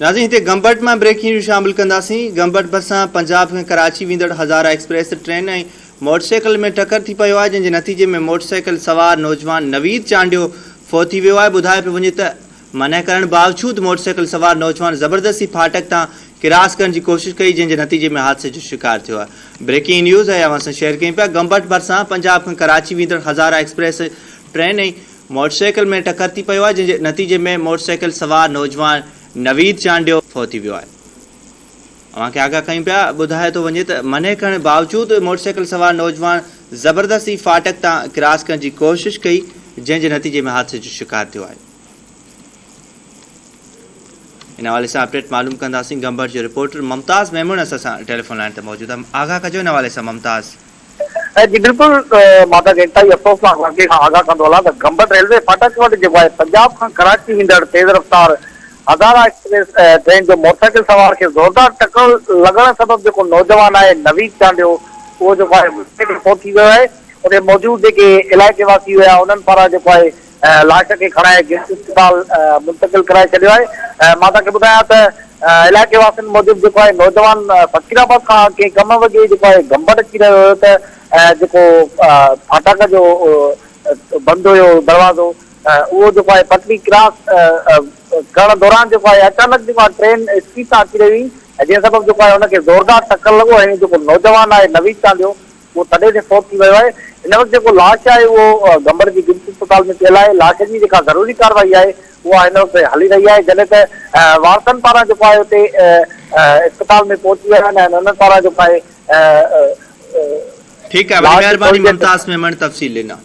नाज़रीन हिते गंबट में ब्रेकिंग न्यूज़ शामिल कंदासीं। गंबट बसां पंजाब खां कराची वेंदड़ हज़ारा एक्सप्रेस ट्रेन ऐं मोटरसाइकिल में टक्कर थी पियो आहे, जंहिंजे नतीजे में मोटरसाइकिल सवार नौजवान नवीद चांडियो फ़ौत थी वियो आहे। ॿुधाए पियो वञे त मना करण बावजूद मोटरसाइकिल सवार नौजवान ज़बरदस्ती फाटक तां क्रॉस करण की कोशिश कई, जंहिंजे नतीजे में हादसे जो शिकार थियो आहे। ब्रेकिंग न्यूज़ है अवां सां शेयर कयूं पिया। गंबट भरिसां पंजाब खां कराची वेंदड़ हज़ारा एक्सप्रेस ट्रेन ऐं मोटरसाइकिल में टक्कर थी पियो आहे, जंहिंजे नतीजे में मोटरसाइकिल सवार नौजवान नवीद चांडियो फ़ौत थी वियो आहे। अवांखे आगाह कयूं पिया। ॿुधाए थो वञे त मने करण बावजूद मोटरसाइकिल सवार नौजवान ज़बरदस्ती फाटक तां क्रॉस करण की कोशिश कई, जंहिंजे नतीजे में हादसे जो शिकार थियो आहे। इन हवाले से अपडेट मालूम कंदासीं। गंबट जो रिपोर्टर मुमताज़ मेमून असां सां टेलीफोन लाइन ते मौजूद आहे। आगाह कजो इन हवाले से मुमताज़। जी बिल्कुल, माता गेटा अफ़सोसनाक वाक़े खां आगाह कंदो हलां त गंबट रेलवे फाटक वटि जेको आहे पंजाब खां कराची वेंदड़ तेज़ रफ़्तार हज़ारा एक्सप्रेस ट्रेन जो मोटरसाइकिल सवार खे ज़ोरदार टक्कर लॻण सबबि जेको नौजवान आहे नवीद चांडियो उहो जेको आहे फ़ौत थी वियो आहे। उते मौजूद जेके इलाइक़े वासी हुआ उन्हनि पारां जेको आहे लाश खे खणाए गिफ्ट अस्पताल मुंतकिल कराए छॾियो आहे। मां तव्हांखे ॿुधायां त इलाइक़े वासियुनि मूजिबि जेको आहे नौजवान फ़कीराबाद खां कंहिं कम वॻे जेको आहे गंबट अची रहियो हुयो त जेको फाटक जो बंदि हुयो दरवाज़ो, उहो जेको आहे पटरी क्रॉस करण दौरान जेको आहे अचानक जेको आहे ट्रेन स्पीड सां अची रही हुई, जंहिं सबबि जेको आहे हुनखे ज़ोरदार टक्कर लॻो ऐं जेको नौजवान आहे नवीद चांडियो वो तॾहिं ते फ़ौत थी वियो आहे। इन वक़्तु जेको लाश आहे उहो गंबट जी गिफ्ट अस्पताल में पियल आहे। लाश जी जेका ज़रूरी कार्रवाई आहे उहा हिन वक़्तु हली रही आहे, जॾहिं त वारसनि पारां जेको आहे हुते अस्पताल में पहुची विया आहिनि ऐं हुननि पारां जेको आहे ठीक है, मेहरबानी मुमताज़ मेमन तफ़सील ॾिना।